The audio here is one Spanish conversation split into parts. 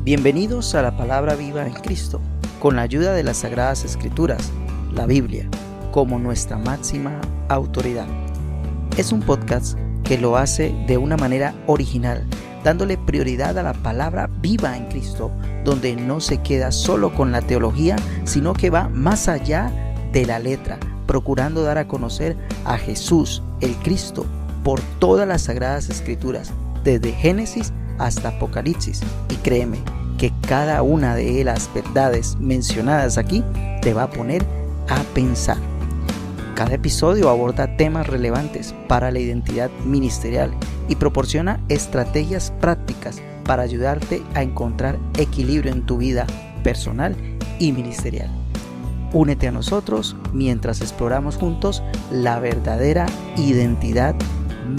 Bienvenidos a la Palabra Viva en Cristo, con la ayuda de las Sagradas Escrituras, la Biblia, como nuestra máxima autoridad. Es un podcast que lo hace de una manera original, dándole prioridad a la palabra viva en Cristo, donde no se queda solo con la teología, sino que va más allá de la letra, procurando dar a conocer a Jesús, el Cristo, por todas las Sagradas Escrituras, desde Génesis hasta Apocalipsis. Y créeme que cada una de las verdades mencionadas aquí te va a poner a pensar. Cada episodio aborda temas relevantes para la identidad ministerial y proporciona estrategias prácticas para ayudarte a encontrar equilibrio en tu vida personal y ministerial. Únete a nosotros mientras exploramos juntos la verdadera identidad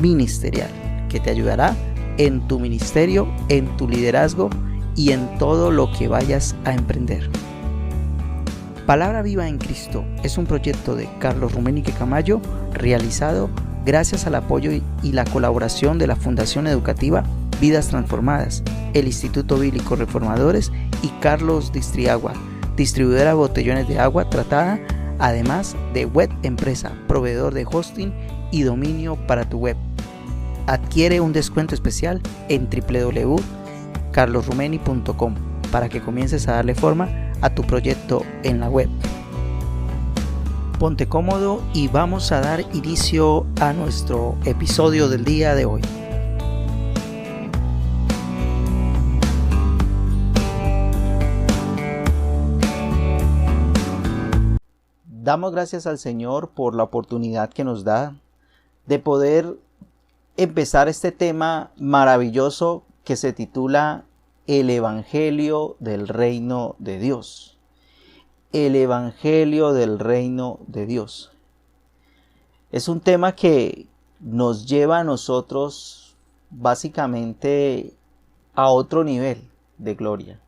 ministerial que te ayudará en tu ministerio, en tu liderazgo y en todo lo que vayas a emprender. Palabra Viva en Cristo es un proyecto de Carlos Rumenique Camayo, realizado gracias al apoyo y la colaboración de la Fundación Educativa Vidas Transformadas, el Instituto Bíblico Reformadores y Carlos Distriagua, distribuidora de botellones de agua tratada, además de Web Empresa, proveedor de hosting y dominio para tu web. Adquiere un descuento especial en www.carlosrumeni.com para que comiences a darle forma a tu proyecto en la web. Ponte cómodo y vamos a dar inicio a nuestro episodio del día de hoy. Damos gracias al Señor por la oportunidad que nos da de poder empezar este tema maravilloso que se titula El Evangelio del Reino de Dios. El Evangelio del Reino de Dios. Es un tema que nos lleva a nosotros básicamente a otro nivel de gloria.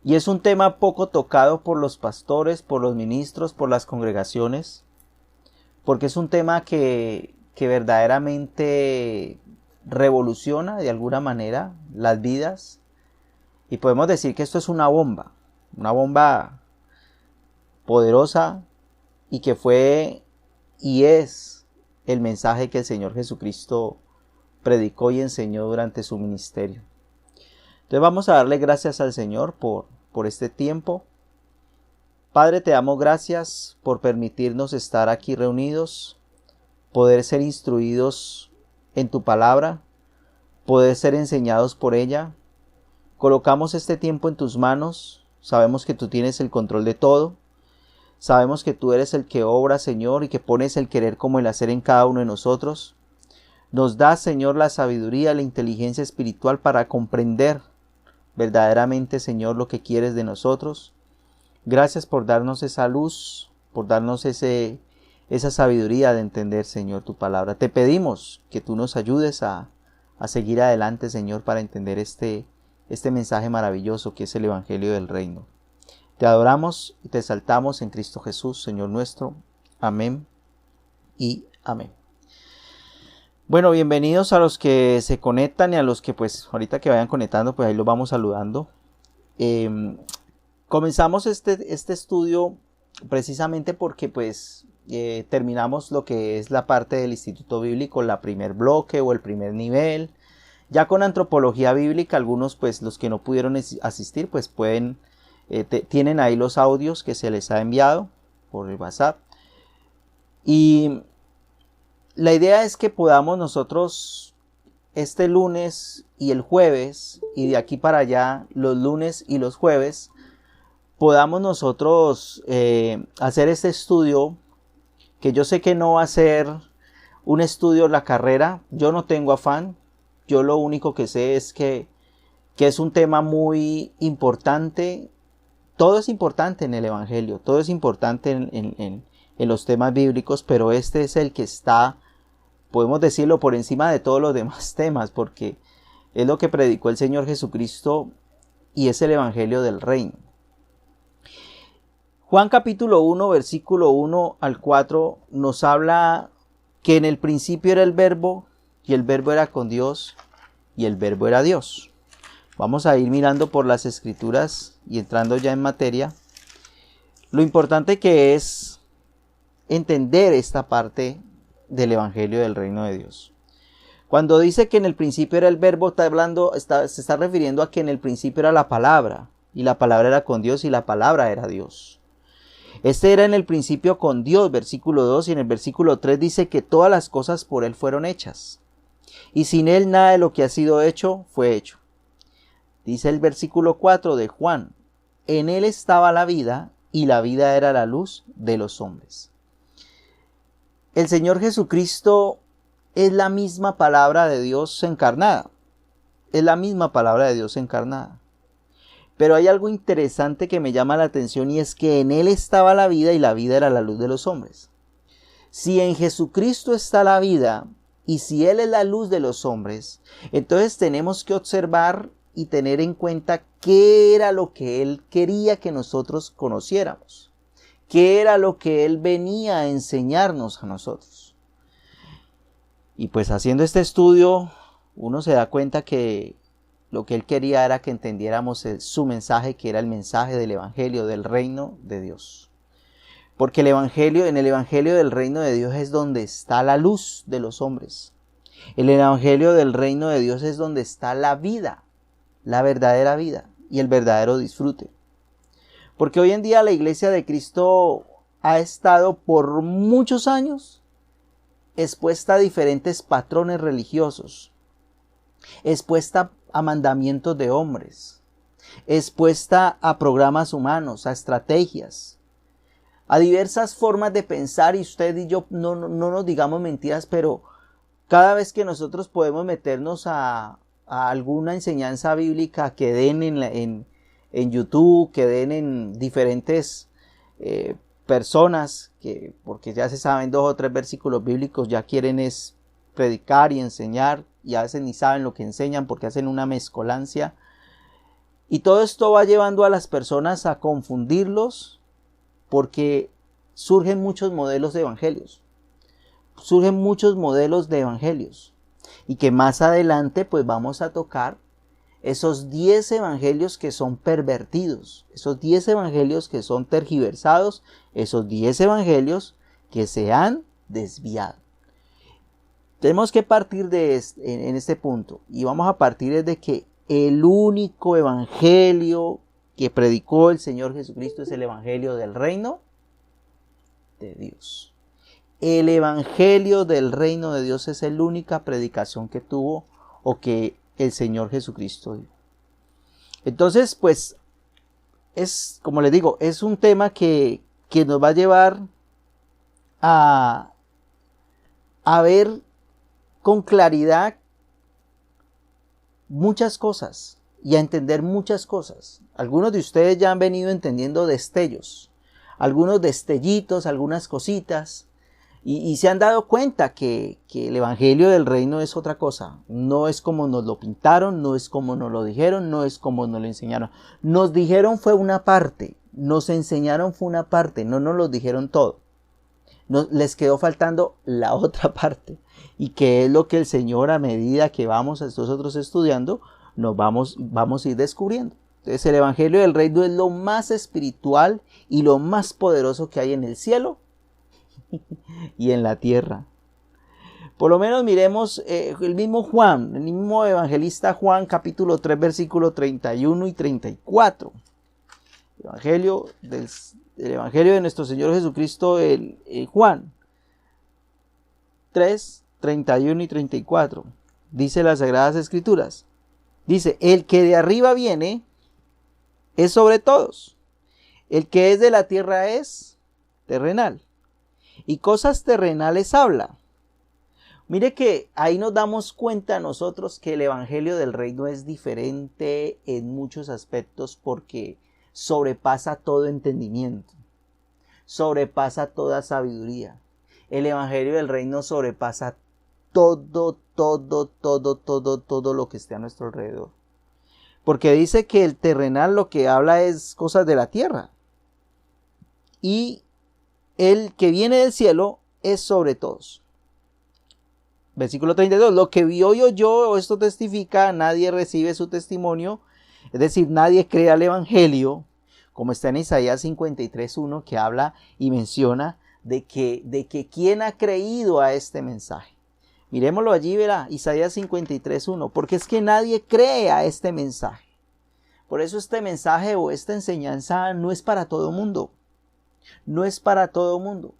Y es un tema poco tocado por los pastores, por los ministros, por las congregaciones, porque es un tema que verdaderamente revoluciona de alguna manera las vidas. Y podemos decir que esto es una bomba poderosa y que fue y es el mensaje que el Señor Jesucristo predicó y enseñó durante su ministerio. Entonces vamos a darle gracias al Señor por este tiempo. Padre, te damos gracias por permitirnos estar aquí reunidos, poder ser instruidos en tu palabra, poder ser enseñados por ella. Colocamos este tiempo en tus manos. Sabemos que tú tienes el control de todo. Sabemos que tú eres el que obra, Señor, y que pones el querer como el hacer en cada uno de nosotros. Nos das, Señor, la sabiduría, la inteligencia espiritual para comprender verdaderamente, Señor, lo que quieres de nosotros. Gracias por darnos esa luz, por darnos esa sabiduría de entender, Señor, tu palabra. Te pedimos que tú nos ayudes a seguir adelante, Señor, para entender este mensaje maravilloso que es el Evangelio del Reino. Te adoramos y te exaltamos en Cristo Jesús, Señor nuestro. Amén y amén. Bueno, bienvenidos a los que se conectan y a los que pues ahorita que vayan conectando, pues ahí los vamos saludando. Comenzamos este estudio precisamente porque pues terminamos lo que es la parte del Instituto Bíblico, la primer bloque o el primer nivel. Ya con antropología bíblica, algunos pues los que no pudieron asistir pues pueden, tienen ahí los audios que se les ha enviado por el WhatsApp. Y la idea es que podamos nosotros este lunes y el jueves y de aquí para allá los lunes y los jueves podamos nosotros hacer este estudio, que yo sé que no va a ser un estudio en la carrera. Yo no tengo afán. Yo lo único que sé es que es un tema muy importante. Todo es importante en el Evangelio, todo es importante en los temas bíblicos, pero este es el que está, podemos decirlo, por encima de todos los demás temas, porque es lo que predicó el Señor Jesucristo y es el Evangelio del Reino. Juan capítulo 1, versículo 1 al 4 nos habla que en el principio era el Verbo, y el Verbo era con Dios, y el Verbo era Dios. Vamos a ir mirando por las escrituras y entrando ya en materia. Lo importante que es entender esta parte del Evangelio del Reino de Dios. Cuando dice que en el principio era el verbo, se está refiriendo a que en el principio era la palabra, y la palabra era con Dios y la palabra era Dios. Este era en el principio con Dios, versículo 2, y en el versículo 3 dice que todas las cosas por Él fueron hechas, y sin Él nada de lo que ha sido hecho fue hecho. Dice el versículo 4 de Juan, en Él estaba la vida, y la vida era la luz de los hombres. El Señor Jesucristo es la misma palabra de Dios encarnada. Es la misma palabra de Dios encarnada. Pero hay algo interesante que me llama la atención y es que en Él estaba la vida y la vida era la luz de los hombres. Si en Jesucristo está la vida y si Él es la luz de los hombres, entonces tenemos que observar y tener en cuenta qué era lo que Él quería que nosotros conociéramos. ¿Qué era lo que Él venía a enseñarnos a nosotros? Y pues haciendo este estudio, uno se da cuenta que lo que Él quería era que entendiéramos su mensaje, que era el mensaje del Evangelio, del Reino de Dios. Porque en el Evangelio del Reino de Dios es donde está la luz de los hombres. En el Evangelio del Reino de Dios es donde está la vida, la verdadera vida y el verdadero disfrute. Porque hoy en día la Iglesia de Cristo ha estado por muchos años expuesta a diferentes patrones religiosos, expuesta a mandamientos de hombres, expuesta a programas humanos, a estrategias, a diversas formas de pensar, y usted y yo no nos digamos mentiras, pero cada vez que nosotros podemos meternos a alguna enseñanza bíblica que den en YouTube, que den en diferentes personas, porque ya se saben 2 o 3 versículos bíblicos, ya quieren es predicar y enseñar, y a veces ni saben lo que enseñan porque hacen una mezcolancia. Y todo esto va llevando a las personas a confundirlos, porque surgen muchos modelos de evangelios. Surgen muchos modelos de evangelios. Y que más adelante pues vamos a tocar esos 10 evangelios que son pervertidos, esos 10 evangelios que son tergiversados, esos 10 evangelios que se han desviado. Tenemos que partir en este punto, y vamos a partir de que el único evangelio que predicó el Señor Jesucristo es el evangelio del reino de Dios. El evangelio del reino de Dios es la única predicación que tuvo o que el Señor Jesucristo dio. Entonces, pues, es, como les digo, es un tema que nos va a llevar a ver con claridad muchas cosas y a entender muchas cosas. Algunos de ustedes ya han venido entendiendo destellos, algunos destellitos, algunas cositas, y se han dado cuenta que el evangelio del reino es otra cosa. No es como nos lo pintaron, no es como nos lo dijeron, no es como nos lo enseñaron. Nos dijeron fue una parte, nos enseñaron fue una parte, no nos lo dijeron todo. Les quedó faltando la otra parte, y que es lo que el Señor, a medida que vamos nosotros estudiando, nos vamos a ir descubriendo. Entonces el evangelio del reino es lo más espiritual y lo más poderoso que hay en el cielo y en la tierra. Por lo menos miremos el mismo evangelista Juan, capítulo 3, versículos 31 y 34. El evangelio de nuestro Señor Jesucristo, Juan 3, 31 y 34. Dice las Sagradas Escrituras. Dice, el que de arriba viene es sobre todos. El que es de la tierra es terrenal, y cosas terrenales habla. Mire que ahí nos damos cuenta nosotros que el evangelio del reino es diferente en muchos aspectos, porque sobrepasa todo entendimiento, sobrepasa toda sabiduría. El evangelio del reino sobrepasa todo lo que esté a nuestro alrededor. Porque dice que el terrenal lo que habla es cosas de la tierra, y el que viene del cielo es sobre todos. Versículo 32, lo que vio y oyó, esto testifica, nadie recibe su testimonio, es decir, nadie cree al evangelio, como está en Isaías 53:1, que habla y menciona de que quién ha creído a este mensaje. Miremoslo allí, verá, Isaías 53:1, porque es que nadie cree a este mensaje. Por eso este mensaje o esta enseñanza no es para todo mundo. No es para todo mundo.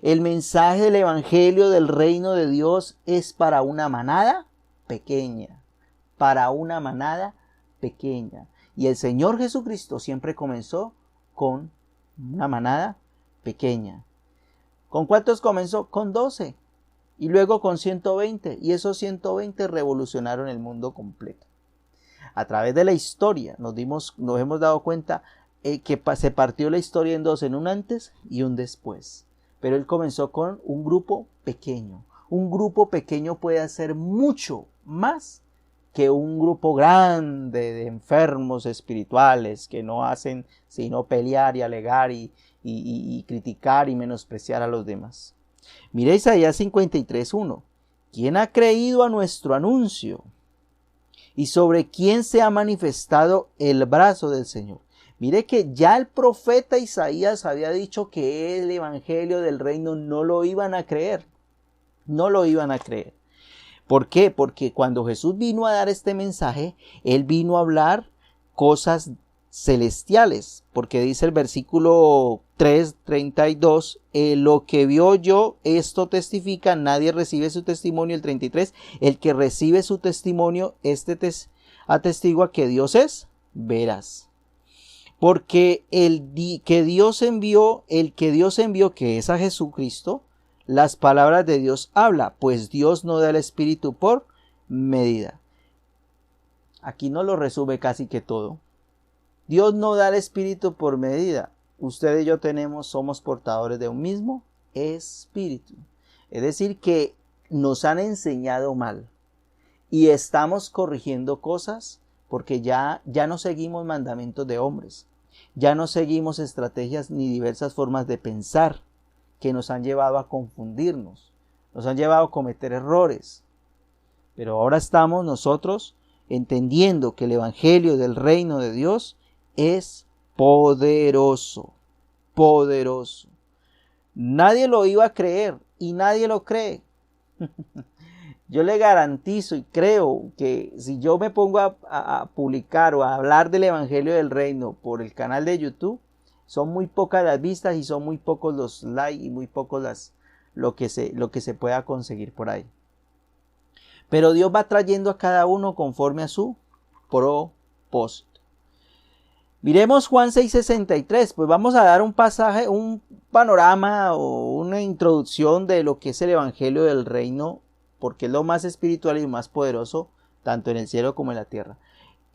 El mensaje del evangelio del reino de Dios es para una manada pequeña. Para una manada pequeña. Y el Señor Jesucristo siempre comenzó con una manada pequeña. ¿Con cuántos comenzó? Con 12. Y luego con 120. Y esos 120 revolucionaron el mundo completo. A través de la historia nos hemos dado cuenta que se partió la historia en dos, en un antes y un después. Pero él comenzó con un grupo pequeño. Un grupo pequeño puede hacer mucho más que un grupo grande de enfermos espirituales que no hacen sino pelear y alegar y criticar y menospreciar a los demás. Mire Isaías 53:1. ¿Quién ha creído a nuestro anuncio? ¿Y sobre quién se ha manifestado el brazo del Señor? Mire que ya el profeta Isaías había dicho que el evangelio del reino no lo iban a creer. No lo iban a creer. ¿Por qué? Porque cuando Jesús vino a dar este mensaje, Él vino a hablar cosas celestiales. Porque dice el versículo 3:32, lo que vio yo, esto testifica, nadie recibe su testimonio. El 33, el que recibe su testimonio, atestigua que Dios es veraz. Porque el que Dios envió, que es a Jesucristo, las palabras de Dios habla, pues Dios no da el Espíritu por medida. Aquí no lo resume casi que todo. Dios no da el Espíritu por medida. Usted y yo somos portadores de un mismo Espíritu. Es decir, que nos han enseñado mal y estamos corrigiendo cosas porque ya no seguimos mandamientos de hombres. Ya no seguimos estrategias ni diversas formas de pensar que nos han llevado a confundirnos, nos han llevado a cometer errores. Pero ahora estamos nosotros entendiendo que el evangelio del reino de Dios es poderoso, poderoso. Nadie lo iba a creer y nadie lo cree. Yo le garantizo y creo que si yo me pongo a publicar o a hablar del evangelio del reino por el canal de YouTube, son muy pocas las vistas y son muy pocos los likes y muy pocos lo que se pueda conseguir por ahí. Pero Dios va trayendo a cada uno conforme a su propósito. Miremos Juan 6:63, pues vamos a dar un pasaje, un panorama o una introducción de lo que es el evangelio del reino, porque es lo más espiritual y lo más poderoso, tanto en el cielo como en la tierra.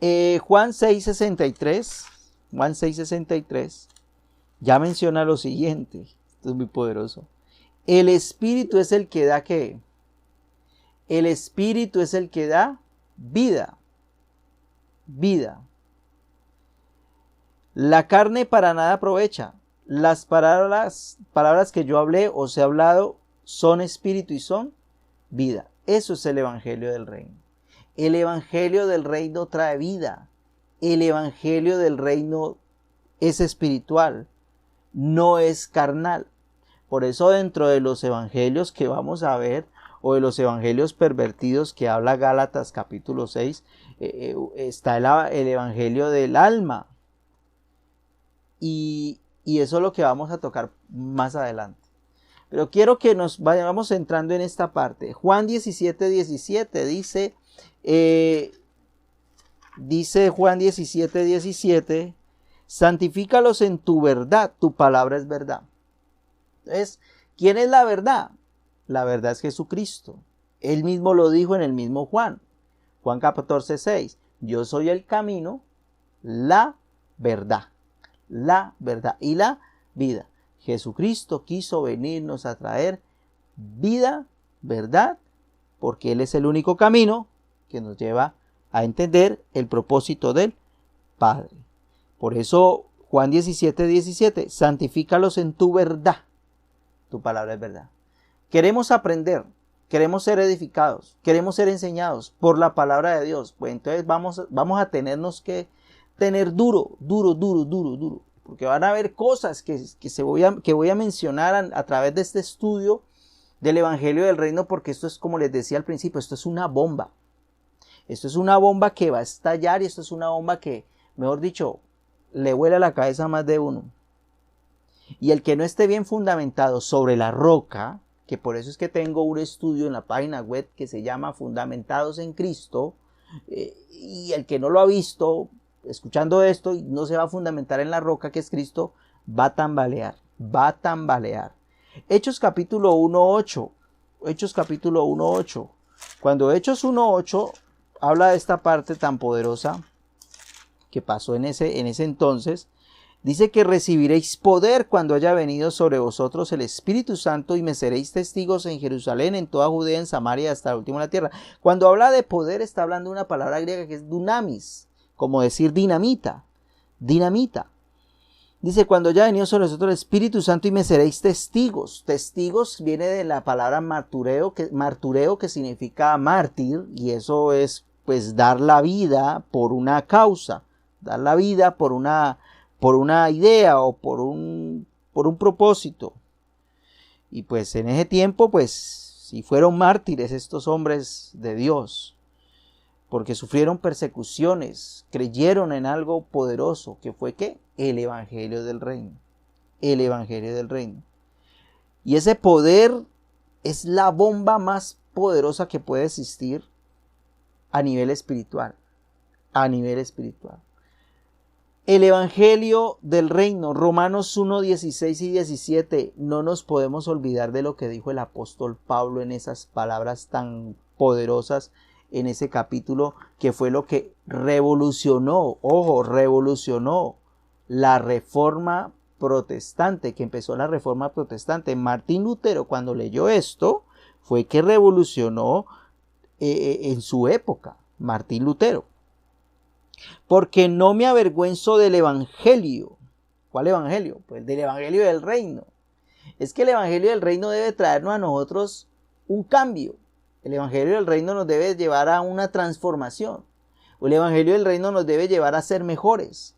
Juan 6:63, ya menciona lo siguiente, esto es muy poderoso. El Espíritu es el que da ¿qué? El Espíritu es el que da vida. Vida. La carne para nada aprovecha. Las palabras que yo hablé o se ha hablado son espíritu y son vida. Eso es el evangelio del reino. El evangelio del reino trae vida. El evangelio del reino es espiritual, no es carnal. Por eso dentro de los evangelios que vamos a ver, o de los evangelios pervertidos que habla Gálatas capítulo 6, está el evangelio del alma. Y eso es lo que vamos a tocar más adelante. Pero quiero que nos vayamos entrando en esta parte. Juan 17:17 dice Juan 17:17, santifícalos en tu verdad, tu palabra es verdad. Entonces, ¿quién es la verdad? La verdad es Jesucristo. Él mismo lo dijo en el mismo Juan 14:6, yo soy el camino, la verdad y la vida. Jesucristo quiso venirnos a traer vida, verdad, porque Él es el único camino que nos lleva a entender el propósito del Padre. Por eso Juan 17:17, santifícalos en tu verdad. Tu palabra es verdad. Queremos aprender queremos ser edificados, queremos ser enseñados por la palabra de Dios, pues entonces vamos a tenernos que tener duro, porque van a haber cosas que voy a mencionar a través de este estudio del Evangelio del Reino, porque esto es, como les decía al principio, esto es una bomba. Esto es una bomba que va a estallar y esto es una bomba que, mejor dicho, le vuela la cabeza a más de uno. Y el que no esté bien fundamentado sobre la roca, que por eso es que tengo un estudio en la página web que se llama Fundamentados en Cristo, y el que no lo ha visto, escuchando esto y no se va a fundamentar en la roca que es Cristo, va a tambalear. Hechos capítulo 1:8. Cuando Hechos 1:8 habla de esta parte tan poderosa que pasó en ese entonces, dice que recibiréis poder cuando haya venido sobre vosotros el Espíritu Santo y me seréis testigos en Jerusalén, en toda Judea, en Samaria, hasta el último de la tierra. Cuando habla de poder está hablando de una palabra griega que es dunamis, como decir dinamita. Dice, cuando haya venido sobre vosotros el Espíritu Santo y me seréis testigos. Testigos viene de la palabra martureo que significa mártir, y eso es pues dar la vida por una causa, dar la vida por una idea o por un propósito. Y pues en ese tiempo, pues si fueron mártires estos hombres de Dios, porque sufrieron persecuciones, creyeron en algo poderoso, que fue ¿qué? El Evangelio del Reino. Y ese poder es la bomba más poderosa que puede existir a nivel espiritual. El Evangelio del Reino, Romanos 1:16 y 17, no nos podemos olvidar de lo que dijo el apóstol Pablo en esas palabras tan poderosas en ese capítulo, que fue lo que revolucionó la reforma protestante, que empezó la reforma protestante. Martín Lutero, cuando leyó esto, fue que revolucionó en su época, Martín Lutero. Porque no me avergüenzo del Evangelio. ¿Cuál Evangelio? Pues del Evangelio del Reino. Es que el Evangelio del Reino debe traernos a nosotros un cambio. El Evangelio del Reino nos debe llevar a una transformación. El Evangelio del Reino nos debe llevar a ser mejores.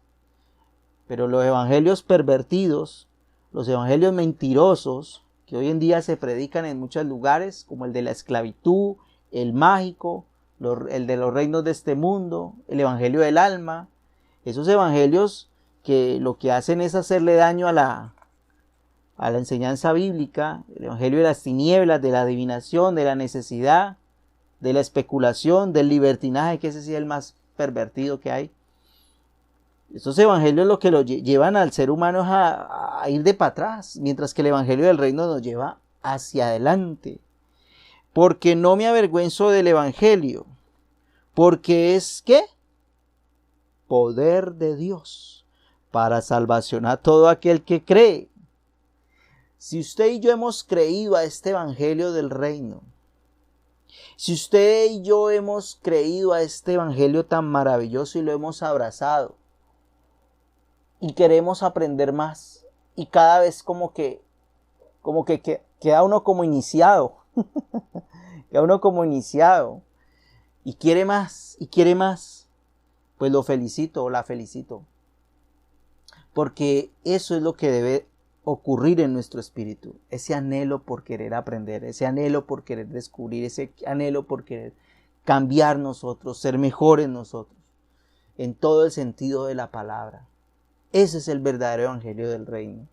Pero los evangelios pervertidos, los evangelios mentirosos, que hoy en día se predican en muchos lugares, como el de la esclavitud, el mágico, el de los reinos de este mundo, el evangelio del alma, esos evangelios que lo que hacen es hacerle daño a la enseñanza bíblica, el evangelio de las tinieblas, de la adivinación, de la necesidad, de la especulación, del libertinaje, que ese sí es el más pervertido que hay. Estos evangelios lo que lo llevan al ser humano es a ir de para atrás, mientras que el evangelio del reino nos lleva hacia adelante. Porque no me avergüenzo del evangelio, porque es ¿qué? Poder de Dios para salvación a todo aquel que cree. Si usted y yo hemos creído a este evangelio del reino, si usted y yo hemos creído a este evangelio tan maravilloso y lo hemos abrazado, y queremos aprender más, y cada vez como que queda uno como iniciado, y quiere más, pues lo felicito o la felicito, porque eso es lo que debe ocurrir en nuestro espíritu, ese anhelo por querer aprender, ese anhelo por querer descubrir, ese anhelo por querer cambiar nosotros, ser mejores nosotros, en todo el sentido de la palabra. Ese es el verdadero evangelio del reino,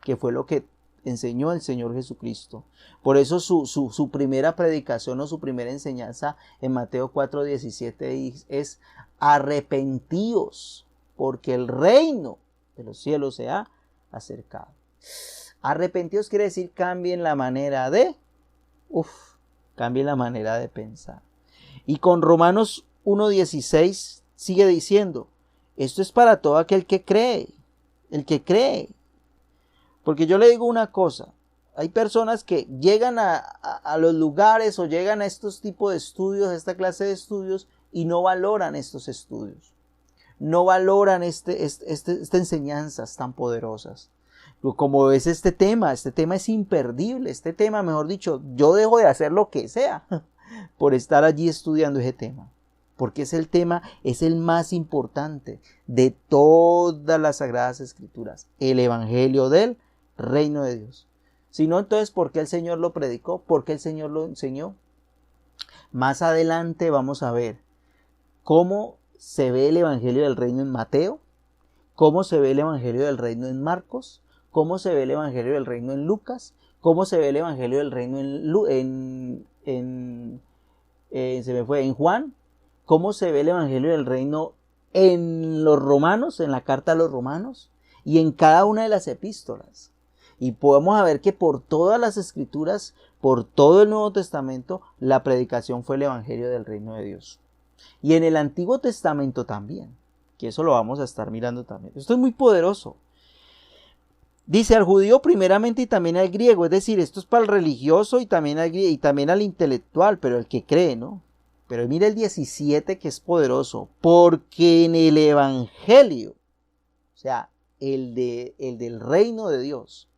que fue lo que enseñó el Señor Jesucristo. Por eso su primera predicación o su primera enseñanza en Mateo 4:17 es: arrepentíos, porque el reino de los cielos se ha acercado. Arrepentíos quiere decir cambien la manera de pensar. Y con Romanos 1:16 sigue diciendo: esto es para todo aquel que cree, el que cree. Porque yo le digo una cosa, hay personas que llegan a los lugares o llegan a estos tipos de estudios, a esta clase de estudios, y no valoran estos estudios. No valoran estas enseñanzas tan poderosas. como es este tema es imperdible, este tema, mejor dicho, yo dejo de hacer lo que sea por estar allí estudiando ese tema, porque es el más importante de todas las Sagradas Escrituras, el Evangelio del Reino de Dios. Si no, entonces, ¿por qué el Señor lo predicó? ¿Por qué el Señor lo enseñó? Más adelante vamos a ver cómo se ve el Evangelio del Reino en Mateo, cómo se ve el Evangelio del Reino en Marcos, cómo se ve el Evangelio del Reino en Lucas, cómo se ve el Evangelio del Reino en Juan, cómo se ve el Evangelio del Reino en los Romanos, en la carta a los Romanos y en cada una de las epístolas. Y podemos ver que por todas las Escrituras, por todo el Nuevo Testamento, la predicación fue el Evangelio del Reino de Dios. Y en el Antiguo Testamento también, que eso lo vamos a estar mirando también. Esto es muy poderoso. Dice al judío primeramente y también al griego, es decir, esto es para el religioso y también al intelectual, pero el que cree, ¿no? Pero mira el 17 que es poderoso, porque en el Evangelio, o sea, el del reino de Dios,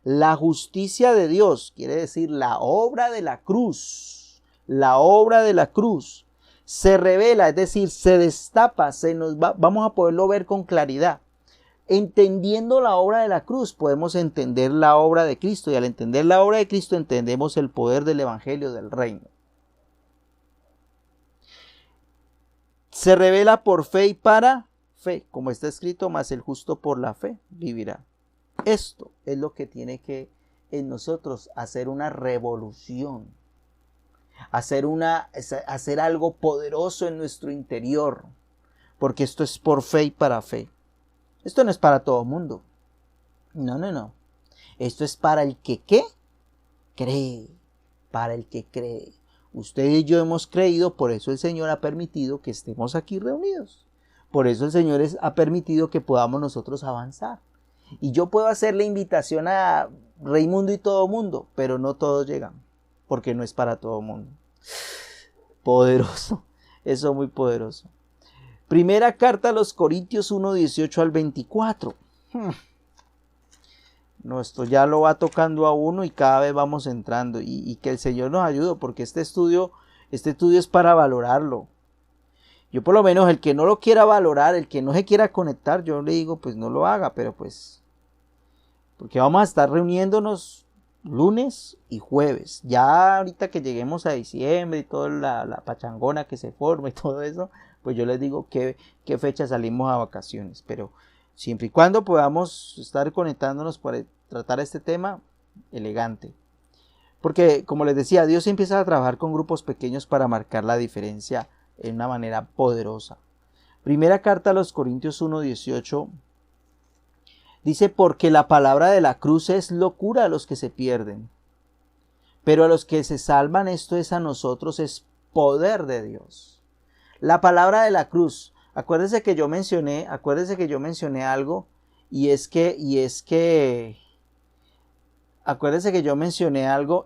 la justicia de Dios, quiere decir la obra de la cruz, se revela, es decir, se destapa, vamos a poderlo ver con claridad. Entendiendo la obra de la cruz, podemos entender la obra de Cristo, y al entender la obra de Cristo entendemos el poder del Evangelio del Reino. Se revela por fe y para fe, como está escrito, mas el justo por la fe vivirá. Esto es lo que tiene que en nosotros hacer una revolución, hacer algo poderoso en nuestro interior, porque esto es por fe y para fe. Esto no es para todo el mundo. No. Esto es para el que ¿qué? Cree. Para el que cree. Usted y yo hemos creído, por eso el Señor ha permitido que estemos aquí reunidos. Por eso el Señor ha permitido que podamos nosotros avanzar. Y yo puedo hacer la invitación a Raimundo y todo mundo, pero no todos llegan, porque no es para todo mundo. Poderoso. Eso es muy poderoso. Primera carta a los Corintios 1, 18 al 24. No, esto ya lo va tocando a uno y cada vez vamos entrando. Y que el Señor nos ayude, porque este estudio es para valorarlo. Yo por lo menos el que no lo quiera valorar, el que no se quiera conectar, yo le digo pues no lo haga, pero pues, porque vamos a estar reuniéndonos lunes y jueves. Ya ahorita que lleguemos a diciembre y toda la pachangona que se forma y todo eso, pues yo les digo qué fecha salimos a vacaciones, pero siempre y cuando podamos estar conectándonos para tratar este tema elegante. Porque, como les decía, Dios empieza a trabajar con grupos pequeños para marcar la diferencia en una manera poderosa. Primera carta a los Corintios 1:18 dice, porque la palabra de la cruz es locura a los que se pierden, pero a los que se salvan esto es a nosotros, es poder de Dios. La palabra de la cruz, acuérdense que yo mencioné algo, acuérdense que yo mencioné algo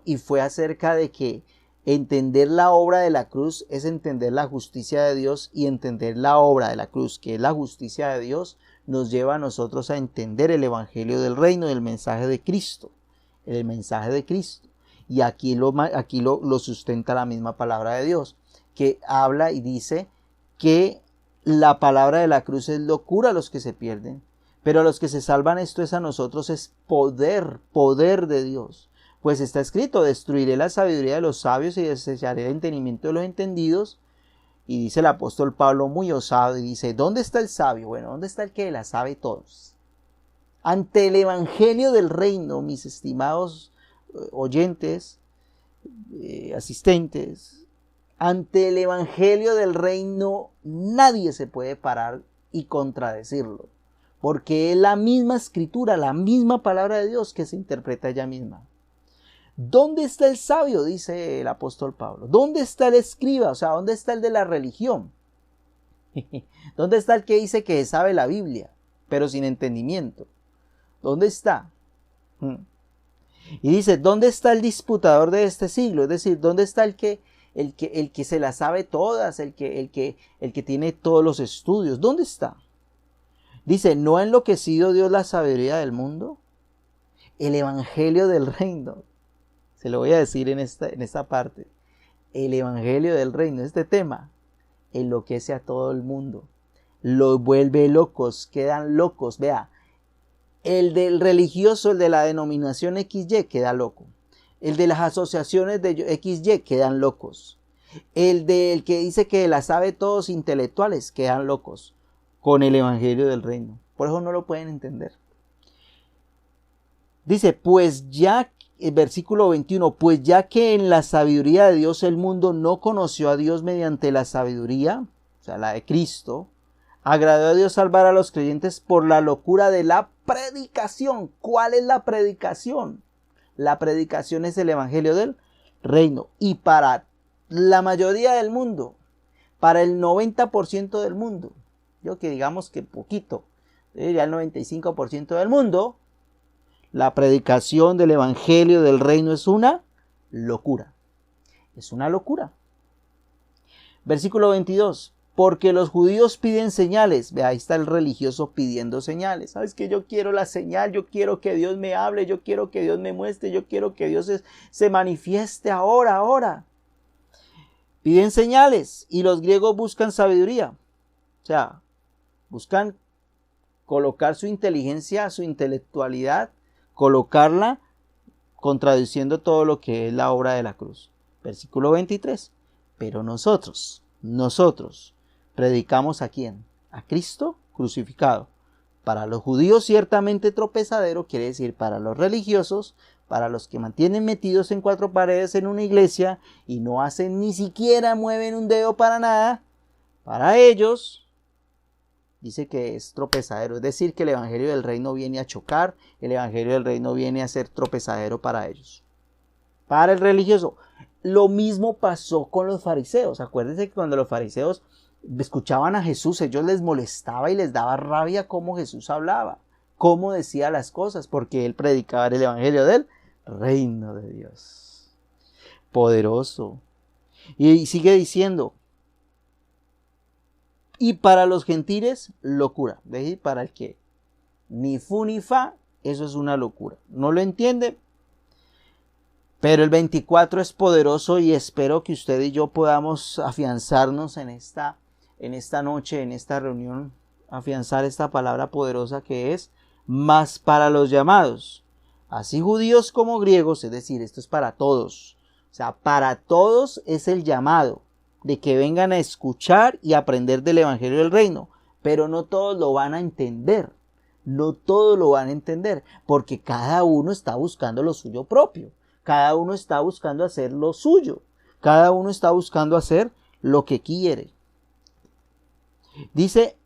y fue acerca de que entender la obra de la cruz es entender la justicia de Dios, y entender la obra de la cruz, que es la justicia de Dios, nos lleva a nosotros a entender el Evangelio del Reino, el mensaje de Cristo, y aquí lo sustenta la misma palabra de Dios, que habla y dice que la palabra de la cruz es locura a los que se pierden, pero a los que se salvan esto es a nosotros, es poder de Dios. Pues está escrito, destruiré la sabiduría de los sabios y desecharé el entendimiento de los entendidos. Y dice el apóstol Pablo muy osado y dice, ¿dónde está el sabio? Bueno, ¿dónde está el que la sabe todos? Ante el Evangelio del Reino, mis estimados oyentes, asistentes, ante el Evangelio del Reino nadie se puede parar y contradecirlo, porque es la misma escritura, la misma palabra de Dios que se interpreta ella misma. ¿Dónde está el sabio? Dice el apóstol Pablo. ¿Dónde está el escriba? O sea, ¿dónde está el de la religión? ¿Dónde está el que dice que sabe la Biblia, pero sin entendimiento? ¿Dónde está? Y dice, ¿dónde está el disputador de este siglo? Es decir, ¿dónde está el que se las sabe todas, el que tiene todos los estudios? ¿Dónde está? Dice, ¿no ha enloquecido Dios la sabiduría del mundo? el evangelio del reino. Se lo voy a decir en esta parte. El evangelio del reino, este tema, enloquece a todo el mundo. Los vuelve locos, quedan locos. Vea, el del religioso, el de la denominación XY, queda loco. El de las asociaciones de XY quedan locos. El del que dice que la sabe todos intelectuales quedan locos con el evangelio del reino. Por eso no lo pueden entender. Dice, pues ya, el versículo 21, pues ya que en la sabiduría de Dios el mundo no conoció a Dios mediante la sabiduría, o sea, la de Cristo, agradó a Dios salvar a los creyentes por la locura de la predicación. ¿Cuál es la predicación? La predicación es el evangelio del reino. Y para la mayoría del mundo, para el 90% del mundo, yo que digamos que poquito, ya el 95% del mundo, la predicación del evangelio del reino es una locura. Es una locura. Versículo 22. Porque los judíos piden señales. Ve, ahí está el religioso pidiendo señales. ¿Sabes que yo quiero la señal? Yo quiero que Dios me hable. Yo quiero que Dios me muestre. Yo quiero que Dios se manifieste ahora. Piden señales. Y los griegos buscan sabiduría. O sea, buscan colocar su inteligencia, su intelectualidad, colocarla contradiciendo todo lo que es la obra de la cruz. Versículo 23. Pero nosotros predicamos ¿a quién? A Cristo crucificado. Para los judíos ciertamente tropezadero, quiere decir para los religiosos, para los que mantienen metidos en cuatro paredes en una iglesia y no hacen ni siquiera mueven un dedo para nada, para ellos dice que es tropezadero, es decir, que el evangelio del reino viene a chocar, el evangelio del reino viene a ser tropezadero para ellos. Para el religioso, lo mismo pasó con los fariseos. Acuérdense que cuando los fariseos escuchaban a Jesús, ellos les molestaba y les daba rabia cómo Jesús hablaba, cómo decía las cosas, porque él predicaba el evangelio del reino de Dios. Poderoso. Y sigue diciendo, y para los gentiles, locura. Es decir, para el que ni fu ni fa, eso es una locura. ¿No lo entiende? Pero el 24 es poderoso y espero que usted y yo podamos afianzarnos en esta noche, en esta reunión, afianzar esta palabra poderosa que es más para los llamados, así judíos como griegos, es decir, esto es para todos. O sea, para todos es el llamado de que vengan a escuchar y aprender del evangelio del reino, pero no todos lo van a entender. No todos lo van a entender, porque cada uno está buscando lo suyo propio. Cada uno está buscando hacer lo suyo. Cada uno está buscando hacer lo que quiere. Dice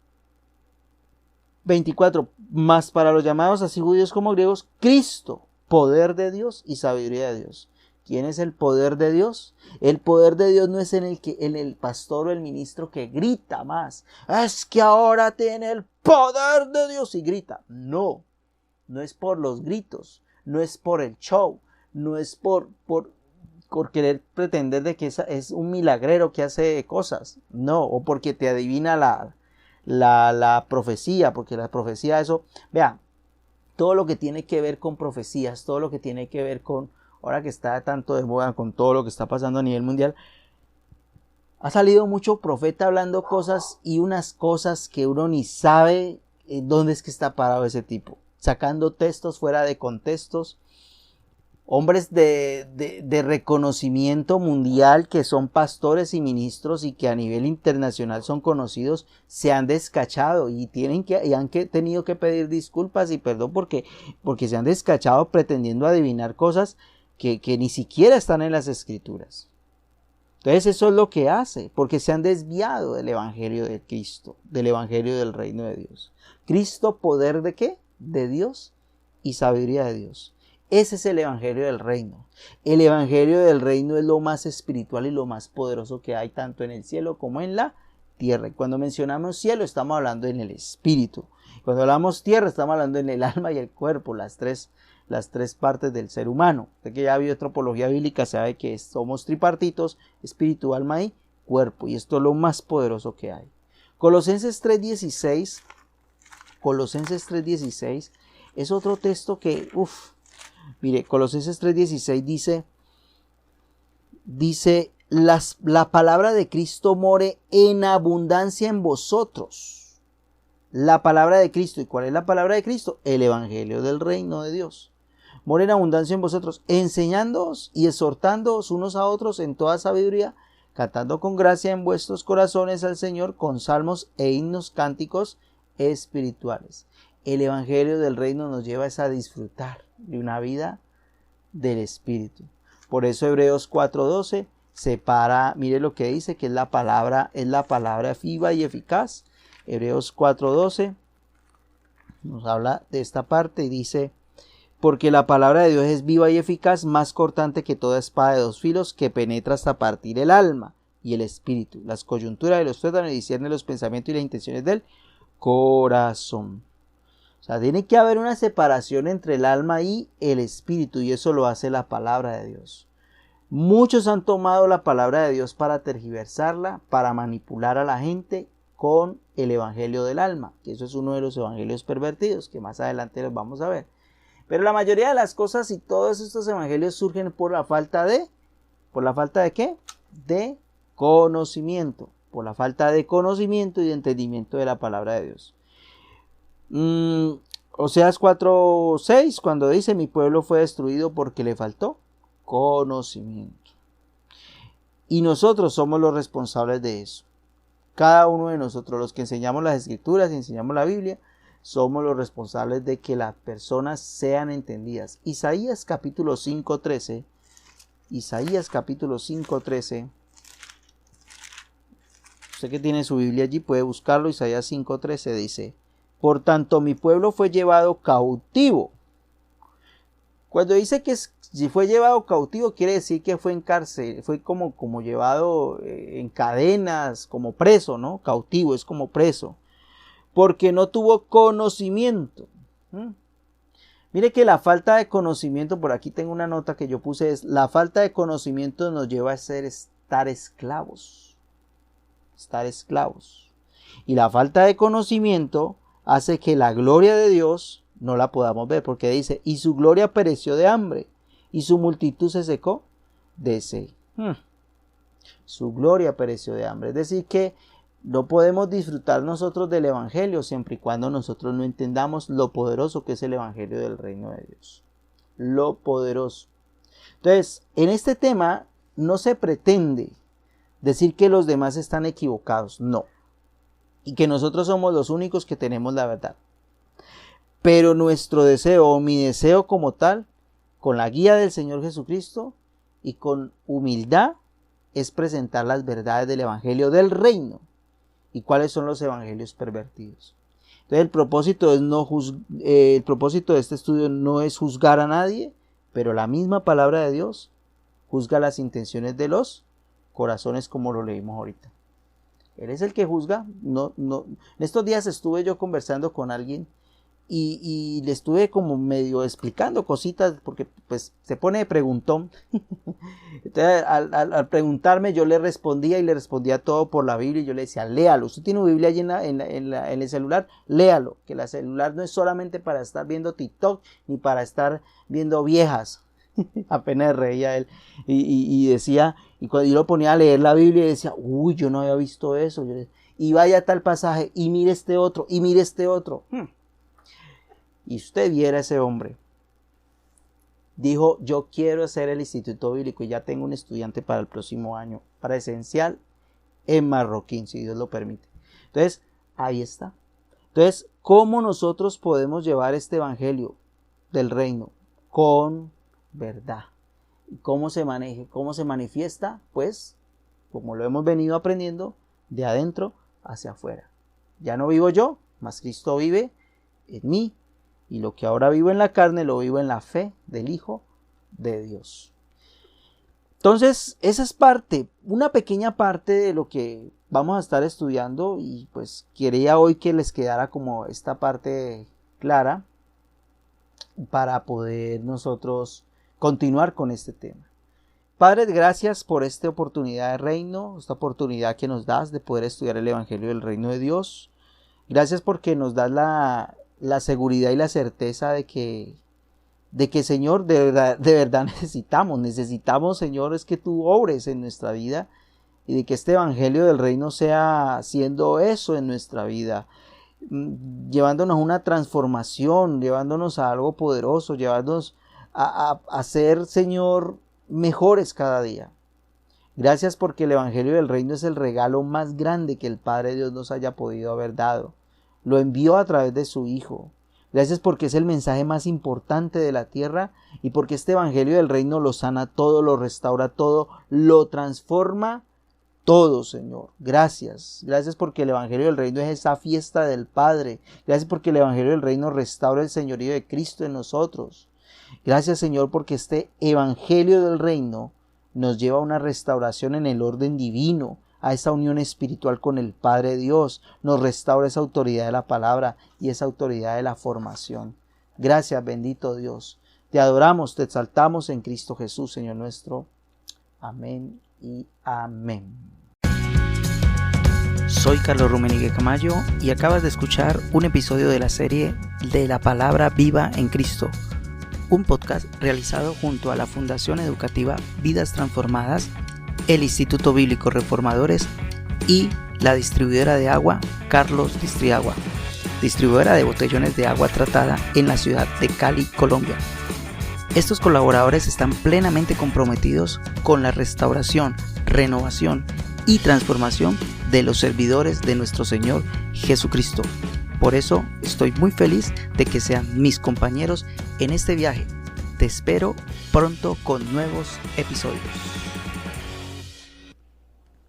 24, más para los llamados, así judíos como griegos, Cristo, poder de Dios y sabiduría de Dios. ¿Quién es el poder de Dios? El poder de Dios no es en el pastor o el ministro que grita más. Es que ahora tiene el poder de Dios y grita. No, no es por los gritos, no es por el show, no es por querer pretender de que es un milagrero que hace cosas. No, o porque te adivina la profecía, porque la profecía eso, vean, todo lo que tiene que ver con profecías, todo lo que tiene que ver con, ahora que está tanto de moda con todo lo que está pasando a nivel mundial, ha salido mucho profeta hablando cosas y unas cosas que uno ni sabe dónde es que está parado ese tipo, sacando textos fuera de contextos. Hombres de reconocimiento mundial que son pastores y ministros y que a nivel internacional son conocidos, se han descachado y han tenido que pedir disculpas y perdón porque se han descachado pretendiendo adivinar cosas que ni siquiera están en las escrituras. Entonces eso es lo que hace, porque se han desviado del evangelio de Cristo, del evangelio del reino de Dios. Cristo, poder de ¿qué? De Dios y sabiduría de Dios. Ese es el evangelio del reino. El evangelio del reino es lo más espiritual y lo más poderoso que hay tanto en el cielo como en la tierra. Y cuando mencionamos cielo estamos hablando en el espíritu. Cuando hablamos tierra estamos hablando en el alma y el cuerpo, las tres partes del ser humano. Usted que ya vio antropología bíblica sabe que somos tripartitos, espíritu, alma y cuerpo. Y esto es lo más poderoso que hay. Colosenses 3:16 es otro texto que, Mire, Colosenses 3:16 dice la palabra de Cristo more en abundancia en vosotros. La palabra de Cristo. ¿Y cuál es la palabra de Cristo? El evangelio del reino de Dios. More en abundancia en vosotros, enseñándoos y exhortándoos unos a otros en toda sabiduría, cantando con gracia en vuestros corazones al Señor con salmos e himnos cánticos espirituales. El evangelio del reino nos lleva a disfrutar de una vida del Espíritu. Por eso Hebreos 4:12 separa, mire lo que dice, que es la palabra viva y eficaz. Hebreos 4:12 nos habla de esta parte y dice: porque la palabra de Dios es viva y eficaz, más cortante que toda espada de dos filos, que penetra hasta partir el alma y el espíritu, las coyunturas de los tuétanos, y discierne los pensamientos y las intenciones del corazón. O sea, tiene que haber una separación entre el alma y el espíritu, y eso lo hace la palabra de Dios. Muchos han tomado la palabra de Dios para tergiversarla, para manipular a la gente con el evangelio del alma, que eso es uno de los evangelios pervertidos, que más adelante los vamos a ver. Pero la mayoría de las cosas y todos estos evangelios surgen por la falta de ¿qué? De conocimiento, por la falta de conocimiento y de entendimiento de la palabra de Dios. Oseas 4:6, cuando dice: mi pueblo fue destruido porque le faltó conocimiento. Y nosotros somos los responsables de eso. Cada uno de nosotros, los que enseñamos las escrituras y enseñamos la Biblia, somos los responsables de que las personas sean entendidas. Isaías capítulo 5:13. Isaías capítulo 5:13. Usted que tiene su Biblia allí puede buscarlo. Isaías 5:13 dice: por tanto mi pueblo fue llevado cautivo. Cuando dice que si fue llevado cautivo, quiere decir que fue en cárcel, fue como llevado en cadenas, como preso, ¿no? Cautivo es como preso. Porque no tuvo conocimiento. Mire que la falta de conocimiento, por aquí tengo una nota que yo puse, es: la falta de conocimiento nos lleva a estar esclavos. Estar esclavos. Y la falta de conocimiento hace que la gloria de Dios no la podamos ver, porque dice: y su gloria pereció de hambre, y su multitud se secó de sed. Su gloria pereció de hambre. Es decir que no podemos disfrutar nosotros del evangelio siempre y cuando nosotros no entendamos lo poderoso que es el evangelio del reino de Dios. Lo poderoso. Entonces, en este tema no se pretende decir que los demás están equivocados, no. Y que nosotros somos los únicos que tenemos la verdad. Pero nuestro deseo, o mi deseo como tal, con la guía del Señor Jesucristo y con humildad, es presentar las verdades del evangelio del reino. ¿Y cuáles son los evangelios pervertidos? Entonces el propósito de este estudio no es juzgar a nadie, pero la misma palabra de Dios juzga las intenciones de los corazones, como lo leímos ahorita. Él es el que juzga. No. En estos días estuve yo conversando con alguien y le estuve como medio explicando cositas, porque pues se pone de preguntón. Entonces, al preguntarme, yo le respondía todo por la Biblia, y yo le decía: léalo. Usted tiene una Biblia allí en el celular, léalo, que el celular no es solamente para estar viendo TikTok ni para estar viendo viejas. Apenas reía él y decía, y cuando yo lo ponía a leer la Biblia, decía: uy, yo no había visto eso. Y vaya a tal pasaje, y mire este otro, y mire este otro. Y usted viera a ese hombre. Dijo: yo quiero hacer el Instituto Bíblico, y ya tengo un estudiante para el próximo año, presencial, en Marroquín, si Dios lo permite. Entonces, ahí está. Entonces, ¿cómo nosotros podemos llevar este evangelio del reino? Con verdad. ¿Y cómo se maneja? ¿Cómo se manifiesta? Pues, como lo hemos venido aprendiendo, de adentro hacia afuera. Ya no vivo yo, mas Cristo vive en mí. Y lo que ahora vivo en la carne, lo vivo en la fe del Hijo de Dios. Entonces, esa es una pequeña parte de lo que vamos a estar estudiando. Y pues quería hoy que les quedara como esta parte clara para poder nosotros continuar con este tema. Padre, gracias por esta oportunidad de reino, esta oportunidad que nos das de poder estudiar el evangelio del reino de Dios. Gracias porque nos das la seguridad y la certeza de que de que, Señor, de verdad necesitamos, Señor, es que tú obres en nuestra vida y de que este evangelio del reino sea haciendo eso en nuestra vida, llevándonos a una transformación, llevándonos a algo poderoso, llevándonos a ser, Señor, mejores cada día. Gracias porque el evangelio del reino es el regalo más grande que el Padre Dios nos haya podido haber dado. Lo envió a través de su Hijo. Gracias porque es el mensaje más importante de la tierra y porque este evangelio del reino lo sana todo, lo restaura todo, lo transforma todo, Señor. Gracias. Gracias porque el evangelio del reino es esa fiesta del Padre. Gracias porque el evangelio del reino restaura el señorío de Cristo en nosotros. Gracias, Señor, porque este evangelio del reino nos lleva a una restauración en el orden divino, a esa unión espiritual con el Padre Dios. Nos restaura esa autoridad de la palabra y esa autoridad de la formación. Gracias, bendito Dios. Te adoramos, te exaltamos en Cristo Jesús, Señor nuestro. Amén y amén. Soy Carlos Rummenigge Camayo y acabas de escuchar un episodio de la serie de la Palabra Viva en Cristo, un podcast realizado junto a la Fundación Educativa Vidas Transformadas, el Instituto Bíblico Reformadores y la distribuidora de agua Carlos Distriagua, distribuidora de botellones de agua tratada en la ciudad de Cali, Colombia. Estos colaboradores están plenamente comprometidos con la restauración, renovación y transformación de los servidores de nuestro Señor Jesucristo. Por eso estoy muy feliz de que sean mis compañeros en este viaje. Te espero pronto con nuevos episodios.